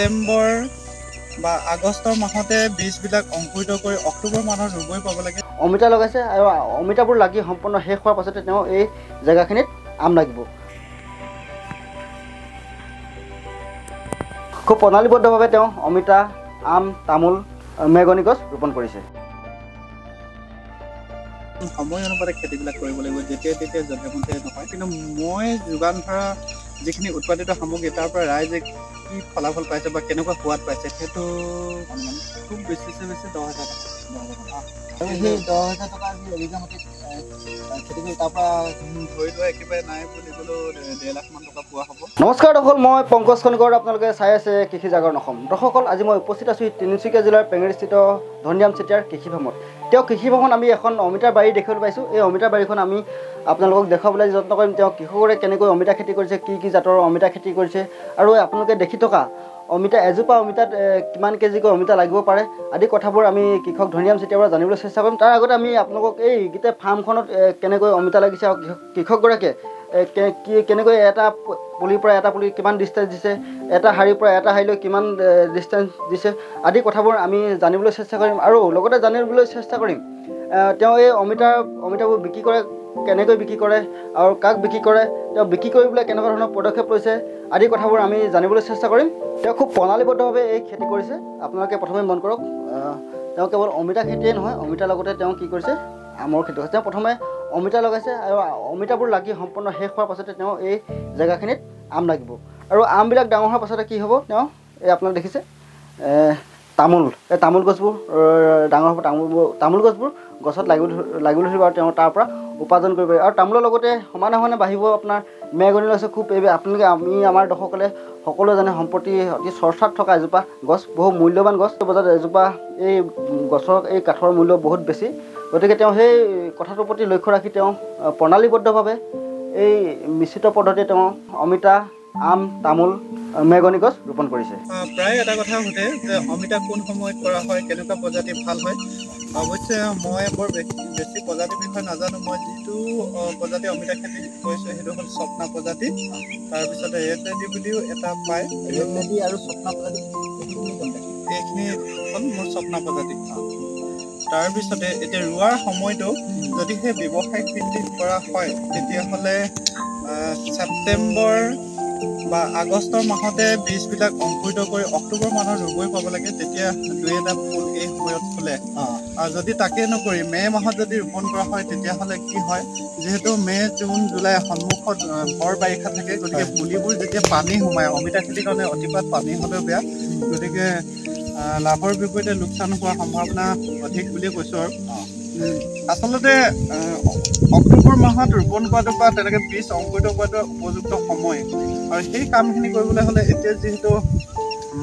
সেপ্টেম্বৰ বা আগষ্টৰ মাহতে বীজবিলাক অংকুৰিত কৰি অক্টোবৰ মাহত ৰুবই পাব লাগে। অমিতা লগাইছে আৰু অমিতাবোৰ লাগি সম্পূৰ্ণ শেষ হোৱাৰ পাছতে তেওঁ এই জেগাখিনিত আম লাগিব। খুব প্ৰণালীবদ্ধভাৱে তেওঁ অমিতা, আম, তামোল, মেগনি গছ ৰোপণ কৰিছে। সময় অনুপাতে খেতিবিলাক কৰিব লাগিব, যেতিয়া তেতিয়া যধে মধে নহয়। কিন্তু মই যোগান ধৰা যিখিনি উৎপাদিত সামগ্ৰী তাৰ পৰা ৰাইজে কি ফলাফল পাইছে বা কেনেকুৱা সোৱাদ পাইছে সেইটো খুব বেছিছে বেছি 10,000 টকা। আৰু সেই 10,000 টকা এবিঘা মাটিত খেতি কৰি তাৰ পৰা ধৰি লোৱা একেবাৰে নাই বুলি ক'লেও 1.5 লাখ মান টকা পোৱা হ'ব। নমস্কাৰ দৰ্শক, মই পংকজ খনিকৰ, আপোনালোকে চাই আছে কৃষি জাগৰণ অসম। দৰ্শকসকল, আজি মই উপস্থিত আছোঁ তিনিচুকীয়া জিলাৰ পেঙেৰিস্থিত ধনৰাম চেতিয়াৰ কৃষি ফাৰ্মত। তেওঁ কৃষি ফাৰ্মত আমি এখন অমিতাৰ বাৰী দেখিবলৈ পাইছোঁ। এই অমিতাৰ বাৰীখন আমি আপোনালোকক দেখুৱাবলৈ যত্ন কৰিম। তেওঁ কৃষকৰে কেনেকৈ অমিতা খেতি কৰিছে, কি জাতৰ অমিতা খেতি কৰিছে, আৰু আপোনালোকে দেখি থকা অমিতা, এজোপা অমিতাত কিমান কেজিকৈ অমিতা লাগিব পাৰে আদি কথাবোৰ আমি কৃষক ধনৰাম চেতিয়াৰ পৰা জানিবলৈ চেষ্টা কৰিম। তাৰ আগতে আমি আপোনালোকক এই গোটেই ফাৰ্মখনত কেনেকৈ অমিতা লাগিছে আৰু কৃষকগৰাকীয়ে কেনেকৈ এটা পুলিৰ পৰা এটা পুলি কিমান ডিষ্টেঞ্চ দিছে, এটা শাৰীৰ পৰা এটা শাৰীলৈ কিমান ডিষ্টেঞ্চ দিছে আদি কথাবোৰ আমি জানিবলৈ চেষ্টা কৰিম। আৰু লগতে জানিবলৈ চেষ্টা কৰিম তেওঁ এই অমিতাবোৰ বিক্ৰী কৰে, কেনেকৈ বিক্ৰী কৰে আৰু কাক বিক্ৰী কৰে, তেওঁ বিক্ৰী কৰিবলৈ কেনেকুৱা ধৰণৰ পদক্ষেপ লৈছে আদি কথাবোৰ আমি জানিবলৈ চেষ্টা কৰিম। তেওঁ খুব প্ৰণালীবদ্ধভাৱে এই খেতি কৰিছে। আপোনালোকে প্ৰথমে মন কৰক, তেওঁ কেৱল অমিতা খেতিয়ে নহয়, অমিতাৰ লগতে তেওঁ কি কৰিছে, আমৰ খেতি কৰিছে। তেওঁ প্ৰথমে অমিতা লগাইছে আৰু অমিতাবোৰ লাগি সম্পূৰ্ণ শেষ হোৱাৰ পাছতে তেওঁ এই জেগাখিনিত আম লাগিব। আৰু আমবিলাক ডাঙৰ হোৱাৰ পাছতে কি হ'ব, তেওঁ এই আপোনালোকে দেখিছে এই তামোল গছবোৰ ডাঙৰ হ'ব। তামোল গছবোৰ গছত লাগিবলৈ ধৰিব আৰু তেওঁ তাৰ পৰা উপাৰ্জন কৰিব পাৰে। আৰু তামোলৰ লগতে সমানে সমানে বাঢ়িব আপোনাৰ মেগনি গছ। খুব আপোনালোকে আমাৰ দৰ্শকসকলে সকলোৱে জানে সম্প্ৰতি অতি চৰ্চাত থকা এজোপা গছ, বহু মূল্যৱান গছ। বজাৰত এজোপা এই গছৰ এই কাঠৰ মূল্য বহুত বেছি। গতিকে তেওঁ সেই কথাটোৰ প্ৰতি লক্ষ্য ৰাখি তেওঁ প্ৰণালীবদ্ধভাৱে এই মিশ্ৰিত পদ্ধতিৰে তেওঁ অমিতা, আম, তামোল, মেগনি গছ ৰোপণ কৰিছে। প্ৰায় এটা কথা সোধে যে অমিতা কোন সময়ত কৰা হয়, কেনেকুৱা প্ৰজাতি ভাল হয়। অৱশ্যে মই বৰ বেছি প্ৰজাতিৰ বিষয়ে নাজানো। মই যিটো প্ৰজাতি অমিতা খেতি কৰিছোঁ সেইটো হ'ল স্বপ্না প্ৰজাতি। তাৰপিছতে ৰেড লেডি বুলিও এটা পায়, ৰেড লেডি আৰু স্বপ্না প্ৰজাতি এইখিনি হ'ল মোৰ স্বপ্না প্ৰজাতি। তাৰপিছতে এতিয়া ৰোৱাৰ সময়টো যদিহে ব্যৱসায়িক ভিত্তিত কৰা হয় তেতিয়াহ'লে ছেপ্টেম্বৰ বা আগষ্টৰ মাহতে বীজবিলাক অংকুৰিত কৰি অক্টোবৰ মাহত ৰুবই পাব লাগে। তেতিয়া 2-এটা ফুল এই সময়ত ফুলে। আৰু যদি তাকে নকৰি মে' মাহত যদি ৰোপণ কৰা হয় তেতিয়াহ'লে কি হয়, যিহেতু মে', জুন, জুলাই সন্মুখত ভৰ বাৰিষা থাকে, গতিকে পুলিবোৰ যেতিয়া পানী সোমায়, অমিতা খেতিৰ কাৰণে অতিপাত পানী হ'লেও বেয়া, গতিকে লাভৰ বিপৰীতে লোকচান হোৱাৰ সম্ভাৱনা অধিক বুলিয়ে কৈছোঁ। আৰু আচলতে অক্টোবৰ মাহত ৰোপণ কৰাটো বা তেনেকৈ বীজ অংকুৰিত কৰাটো উপযুক্ত সময়। আৰু সেই কামখিনি কৰিবলৈ হ'লে এতিয়া যিহেতু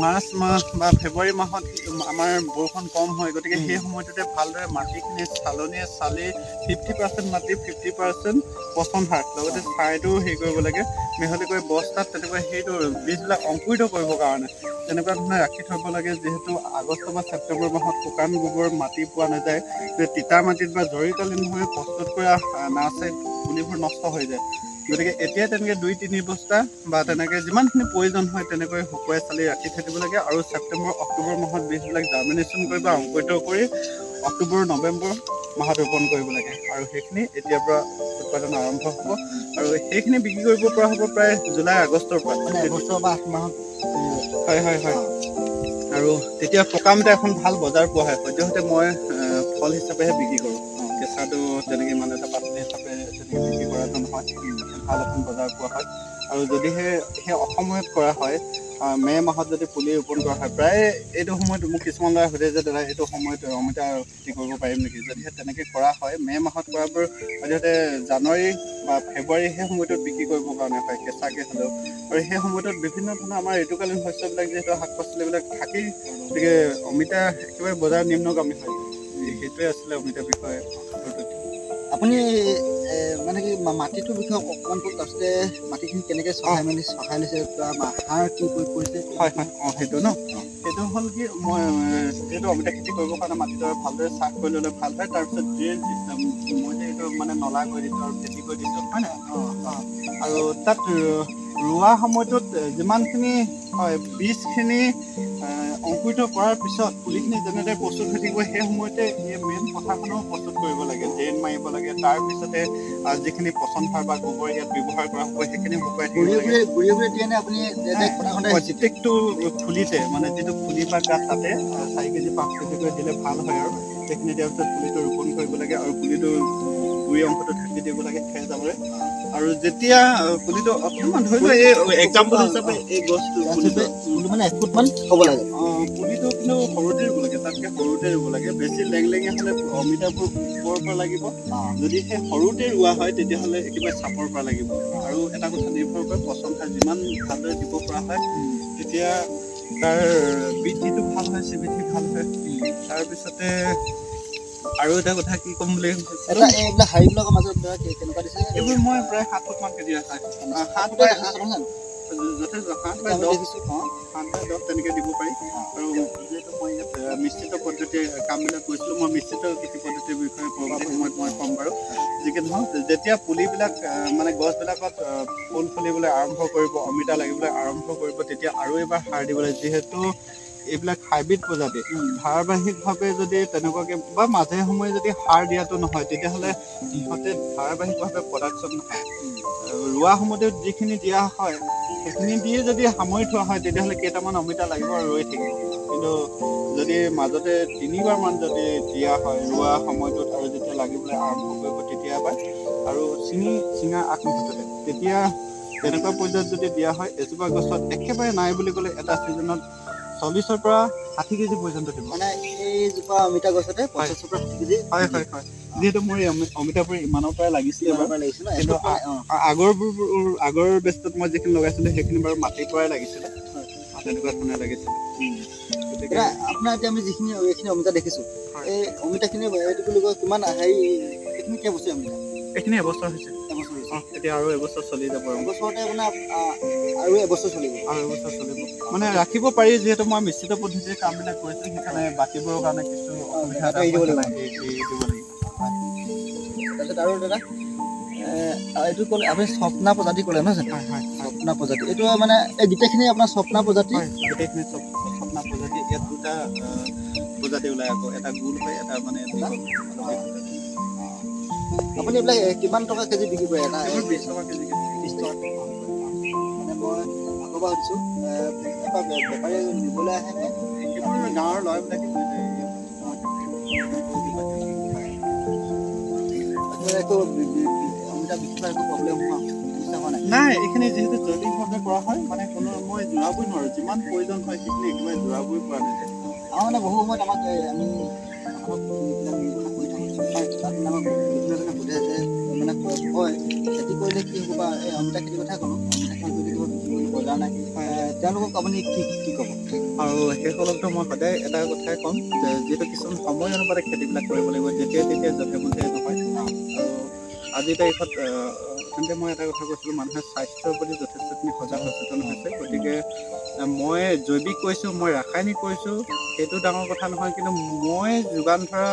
মাৰ্চ মাহ বা ফেব্ৰুৱাৰী মাহত আমাৰ বৰষুণ কম হয়, গতিকে সেই সময়টোতে ভালদৰে মাটিখিনি চালনীয়ে চালি 50% মাটি 50% পচন সাৰ লগতে ছাইটো হেৰি কৰিব লাগে, মিহলি কৰি বস্তাত তেনেকুৱা সেইটো বীজবিলাক অংকুৰিত কৰিবৰ কাৰণে তেনেকুৱা ধৰণে ৰাখি থ'ব লাগে। যিহেতু আগষ্ট বা ছেপ্টেম্বৰ মাহত শুকান গোবৰ মাটি পোৱা নাযায়, তিতা মাটিত বা জৰুৰীকালীনভাৱে প্ৰস্তুত কৰা নাৰ্চাৰীত পুলিবোৰ নষ্ট হৈ যায়। গতিকে এতিয়া তেনেকৈ 2-3 বস্তা বা তেনেকৈ যিমানখিনি প্ৰয়োজন হয় তেনেকৈ শুকুৱাই চালি ৰাখি থৈ দিব লাগে। আৰু ছেপ্টেম্বৰ, অক্টোবৰ মাহত বীজবিলাক জাৰ্মিনেশ্যন কৰি বা অংকুৰিত কৰি অক্টোবৰ, নৱেম্বৰ মাহত ৰোপণ কৰিব লাগে। আৰু সেইখিনি এতিয়াৰ পৰা উৎপাদন আৰম্ভ হ'ব আৰু সেইখিনি বিক্ৰী কৰিব পৰা হ'ব প্ৰায় জুলাই, আগষ্টৰ পৰা। এবছৰ বা 8 মাহত। হয়। আৰু তেতিয়া পকা অমিতা এখন ভাল বজাৰ পোৱা হয়। সদ্যহতে মই ফল হিচাপেহে বিক্ৰী কৰোঁ, কেঁচাটো তেনেকৈ ইমান এটা পাচলি হিচাপে তেনেকৈ বিক্ৰী কৰাটো নহয়। ভাল এখন বজাৰ পোৱা হয়। আৰু যদিহে সেই অসময়ত কৰা হয়, মে' মাহত যদি পুলি ৰোপণ কৰা হয়, প্ৰায় এইটো সময়ত মোক কিছুমান ল'ৰাই সোধে যে দাদা এইটো সময়ত অমিতা খেতি কৰিব পাৰিম নেকি। যদিহে তেনেকৈ কৰা হয়, মে' মাহত কৰাবোৰ সদ্যহতে জানুৱাৰী বা ফেব্ৰুৱাৰী সেই সময়টোত বিক্ৰী কৰিবৰ কাৰণে হয়, কেঁচাকৈ হ'লেও। আৰু সেই সময়টোত বিভিন্ন ধৰণৰ আমাৰ ঋতুকালীন শস্যবিলাক যিহেতু শাক পাচলিবিলাক থাকেই, গতিকে অমিতা একেবাৰে বজাৰ নিম্নগামী হয়। সেইটোৱে আছিলে অমিতাৰ বিষয়ে। আপুনি মানে কি মাটিটোৰ বিষয়ে অকণমান কওক, তাৰপিছতে মাটিখিনি কেনেকৈ চহাই লৈছে বা সাৰ কি প্ৰয়োগ কৰিছে। হয় সেইটো ন, সেইটো হ'ল কি, মই যিহেতু অমিতা খেতি কৰিবৰ কাৰণে মাটিডৰা ভালদৰে চাহ কৰি ল'লে ভাল হয়। তাৰপিছত ড্ৰেইন চিষ্টেম মই যে এইটো মানে নলা কৰি দিছোঁ আৰু খেতি কৰি দিছোঁ, হয় নাই। আৰু তাত ৰোৱা সময়টোত যিমানখিনি হয় বীজখিনি অংকুৰিত কৰাৰ পিছত পুলিখিনি যেনেদৰে প্ৰস্তুত হৈ থাকিব সেই সময়তে এই মেইন পথাৰখনো প্ৰস্তুত কৰিব লাগে, ড্ৰেইন মাৰিব লাগে। তাৰপিছতে যিখিনি পচন সাৰ বা গোবৰ ইয়াত ব্যৱহাৰ কৰা হ'ব সেইখিনি শুকুৱাই থাকিব লাগে। প্ৰত্যেকটো ফুলিতে মানে যিটো ফুলি বা গাত তাতে 4 কেজি 5 কেজিকৈ দিলে ভাল হয় আৰু সেইখিনি দিয়াৰ পিছত পুলিটো ৰোপণ কৰিব লাগে আৰু পুলিটো গুৰি অংশটো ঢাকি দিব লাগে খেৰ যাবলৈ। আৰু যেতিয়া পুলিটো অকণমান ধৰি লোৱা এই এক্সাম্পল হিচাপে এই গছটো পুলিটো মানে 1 ফুটমান হ'ব লাগে। পুলিটো কিন্তু সৰুতে ৰুব লাগে, তাতকৈ সৰুতে ৰুব লাগে। বেছি লেংলেঙীয়া হ'লে অমিতাবোৰ ওপৰৰ পৰা লাগিব। যদি সেই সৰুতে ৰোৱা হয় তেতিয়াহ'লে একেবাৰে চাপৰ পৰা লাগিব। আৰু এটা কথা নিৰ্ভৰ কৰে পচন সাৰ যিমান ভালদৰে দিব পৰা হয় তেতিয়া তাৰ বৃদ্ধিটো ভাল হয়, বৃদ্ধি ভাল হয়। তাৰপিছতে আৰু এটা কথা কি ক'ম বুলি এইবিলাক শাৰীবিলাকৰ মাজত কেনেকুৱা দিছে? এইবোৰ মই প্ৰায় 7 ফুটমানকৈ দিয়া আছে। 7 বাই 8 যথেষ্ট 7 বাই 10 তেনেকৈ দিব পাৰি। আৰু যিহেতু মই ইয়াত মিশ্ৰিত পদ্ধতিৰ কামবিলাক কৰিছিলোঁ, মই মিশ্ৰিত কৃষি পদ্ধতিৰ বিষয়ে পৰৱৰ্তী সময়ত মই ক'ম বাৰু। যিকি নহওক যেতিয়া পুলিবিলাক মানে গছবিলাকত ফুল ফুলিবলৈ আৰম্ভ কৰিব, অমিতা লাগিবলৈ আৰম্ভ কৰিব তেতিয়া আৰু এবাৰ সাৰ দিব লাগে। যিহেতু এইবিলাক হাইব্ৰিড প্ৰজাতি, ধাৰাবাহিকভাৱে যদি তেনেকুৱাকৈ বা মাজে সময়ে যদি সাৰ দিয়াটো নহয় তেতিয়াহ'লে সিহঁতে ধাৰাবাহিকভাৱে প্ৰডাকশ্যন নহয়। ৰোৱা সময়তে যিখিনি দিয়া হয় সেইখিনি দিয়ে যদি সামৰি থোৱা হয় তেতিয়াহ'লে কেইটামান অমিতা লাগিব আৰু ৰৈ থাকিব। কিন্তু যদি মাজতে 3বাৰমান যদি দিয়া হয় ৰোৱা সময়টোত আৰু যেতিয়া লাগিবলৈ আৰম্ভ কৰিব তেতিয়া এবাৰ আৰু চিঙা আগমুহূৰ্ততে তেতিয়া তেনেকুৱা পৰ্যায়ত যদি দিয়া হয় এজোপা গছত একেবাৰে নাই বুলি ক'লে এটা ছিজনত 40ৰ পৰা 60 কেজি পৰ্যন্ত দিব। মানে এইজোপা অমিতা গছতে 50ৰ পৰা 60 কেজি? হয়। যিহেতু মোৰ এই অমিতাবোৰ ইমানৰ পৰাই লাগিছিলে কিন্তু আগৰ বেষ্টত মই যিখিনি লগাইছিলোঁ সেইখিনি বাৰু মাটিৰ পৰাই লাগিছিলে, তেনেকুৱা ধৰণে লাগিছিলে। আপোনাৰ এতিয়া আমি যিখিনি এইখিনি অমিতা দেখিছোঁ, এই অমিতাখিনি এইটো বুলি কয় কিমান এইখিনি কেইবছৰীয়া অমিতা? এইখিনি এবছৰ হৈছে। এতিয়া আৰু এবছৰ চলি যাব। এবছৰতে মানে আৰু এবছৰ চলিব? আৰু এবছৰ চলিব মানে ৰাখিব পাৰি। যিহেতু মই মিশ্ৰিত পদ্ধতিৰে কামবিলাক কৰিছোঁ সেইকাৰণে বাকীবোৰৰ কাৰণে কিছু অসুবিধা এটা দিব লাগিব। তাৰপিছত আৰু দাদা এইটো ক'লে আপুনি স্বপ্না প্ৰজাতি ক'লে নহয় জানো? হয়। স্বপ্না প্ৰজাতি এইটো মানে এই গোটেইখিনি আপোনাৰ স্বপ্না প্ৰজাতি? গোটেইখিনি স্বপ্না প্ৰজাতি। ইয়াত 2টা প্ৰজাতি ওলাই আকৌ, এটা গোল হয় এটা মানে আপুনি এইবিলাক কিমান টকা কেজি বিক্ৰী কৰে? এটা 20 টকা কেজি। 20 টকা। মানে মই আকৌ এবাৰ সুধিছোঁ বেপাৰী নিবলৈ আহেনে? এইবোৰ গাঁৱৰ ল'ৰাবিলাকে লৈ যায়। অমিতা বিক্ৰী একো প্ৰব্লেম হোৱা নাই। এইখিনি যিহেতু জৈৱিকভাৱে কৰা হয় মানে কোনো মই জোৰাবই নোৱাৰোঁ। যিমান প্ৰয়োজন হয় সেইখিনি একেবাৰে জোৰাবই পৰা নাযায়। আমাৰ মানে বহু সময়ত আমাক আমি সোধে যে মানে কয় খেতি কৰিলে কি হ'ব বা এই অমিতা খেতিৰ কথা ক'লোঁ, অমিতা খেতি কৰিলে বজাৰ নাই, তেওঁলোকক আপুনি কি ক'ব? আৰু সেইসকলকতো মই সদায় এটা কথাই ক'ম যে যিহেতু কিছুমান সময় অনুপাতে খেতিবিলাক কৰিব লাগিব, যেতিয়াই তেতিয়াই যধে মধে নহয়। আৰু আজিৰ তাৰিখত তেন্তে মই এটা কথা কৈছিলোঁ, মানুহে স্বাস্থ্যৰ প্ৰতি যথেষ্টখিনি সজাগ সচেতন হৈছে। গতিকে মই জৈৱিক কৰিছোঁ, মই ৰাসায়নিক কৰিছোঁ সেইটো ডাঙৰ কথা নহয়, কিন্তু মই যোগান ধৰা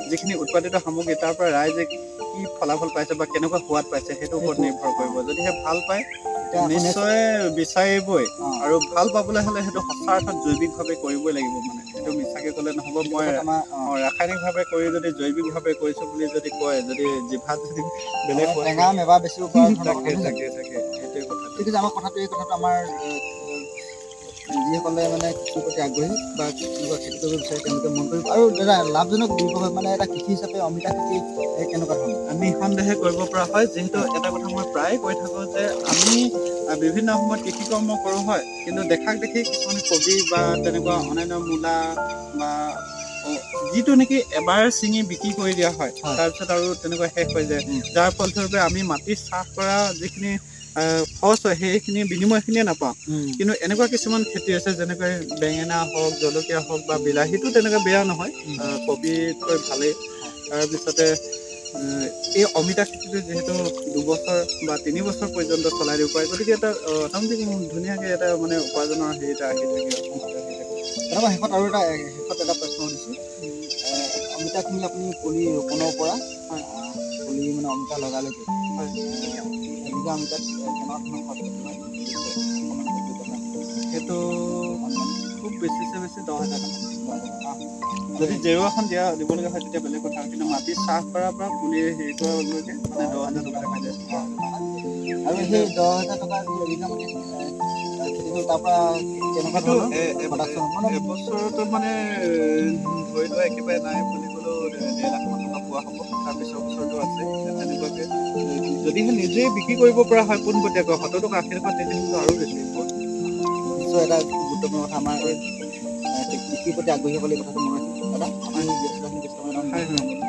যিখিনি উৎপাদিত সামগ্ৰী তাৰ পৰা ৰাইজে কি ফলাফল পাইছে বা কেনেকুৱা সোৱাদ পাইছে সেইটোৰ ওপৰত নিৰ্ভৰ কৰিব। যদিহে ভাল পায় নিশ্চয় বিচাৰিবই। আৰু ভাল পাবলৈ হ'লে সেইটো সঁচা অৰ্থত জৈৱিকভাৱে কৰিবই লাগিব। মানে সেইটো মিছাকৈ ক'লে নহ'ব। মই ৰাসায়নিকভাৱে কৰি যদি জৈৱিকভাৱে কৰিছোঁ বুলি যদি কয়, যদি জিভাত যদি বেলেগ টেঙা মেৱা বেছিব পৰা থাকে সেইটোৱে কথা। ঠিক আছে। আমাৰ কথাটো এই কথাটো আমাৰ যিসকলে মানে কৃষিৰ প্ৰতি আগ্ৰহী বা কৃষিৰ খেতি কৰিব বিচাৰে তেওঁলোকে মন কৰিব। আৰু দাদা লাভজনক ব্যৱসায় মানে এটা কৃষি হিচাপে অমিতা খেতি কেনেকুৱা ধৰণৰ? নিঃসন্দেহে কৰিব পৰা হয়। যিহেতু এটা কথা মই প্ৰায় কৈ থাকোঁ যে আমি বিভিন্ন সময়ত কৃষি কৰ্ম কৰোঁ হয়, কিন্তু দেখাক দেখি কিছুমান কবি বা তেনেকুৱা অন্যান্য মূলা বা যিটো নেকি এবাৰ ছিঙি বিক্ৰী কৰি দিয়া হয় তাৰপিছত আৰু তেনেকুৱা শেষ হৈ যায়, যাৰ ফলস্বৰূপে আমি মাটি চাহ কৰা যিখিনি খৰচ হয় সেইখিনি বিনিময়খিনিয়ে নাপাওঁ। কিন্তু এনেকুৱা কিছুমান খেতি আছে যেনেকৈ বেঙেনা হওক, জলকীয়া হওক বা বিলাহীটো তেনেকৈ বেয়া নহয়, কবিতকৈ ভালেই। তাৰপিছতে এই অমিতা খেতিটো যিহেতু 2 বছৰ বা 3 বছৰ পৰ্যন্ত চলাই দিব পাৰে, গতিকে এটা অট'মেটিক ধুনীয়াকৈ এটা মানে উপাৰ্জনৰ হেৰি এটা আহি থাকে। শেষত আৰু এটা প্ৰশ্ন সুধিছোঁ। অমিতাখিনি আপুনি পুলি ৰোপণৰ পৰা পুলি মানে অমিতা লগালৈকে হয় এবিঘা অমিতাত কেনেকুৱা ধৰণৰ খৰচ পাতি হয় সেইটো খুব বেছিছে বেছি 10,000 টকা যদি জেওৰাখন দিবলগীয়া হয় তেতিয়া বেলেগ কথা কিন্তু মাটি চাহ কৰাৰ পৰা পুলি হেৰি কৰালৈকে মানে 10,000 টকা হৈ যায় আৰু সেই 10,000 টকা যি এবিঘা মাটিত খেতি কৰোঁ তাৰ পৰা কেনেকুৱা ধৰণৰ প্ৰডাকশ্যন মানে এবছৰতো মানে ধৰি লোৱা একেবাৰে নাই বুলি ক'লেও 1.5 লাখ মান টকা পোৱা হ'ব তাৰপিছৰ বছৰটো আছে তেনেকুৱাকৈ যদিহে নিজেই বিক্ৰী কৰিব পৰা হয় পোনপটীয়াকৈ 70 টকা 80 টকা তেতিয়াহ'লে আৰু বেছি নিশ্চয় এটা গুৰুত্বপূৰ্ণ কথা আমাৰ এই কৃষিৰ প্ৰতি আগ্ৰহী হ'বলৈ কথাটো মনত ৰাখিছোঁ দাদা আমাৰ এই ব্যস্তখিনি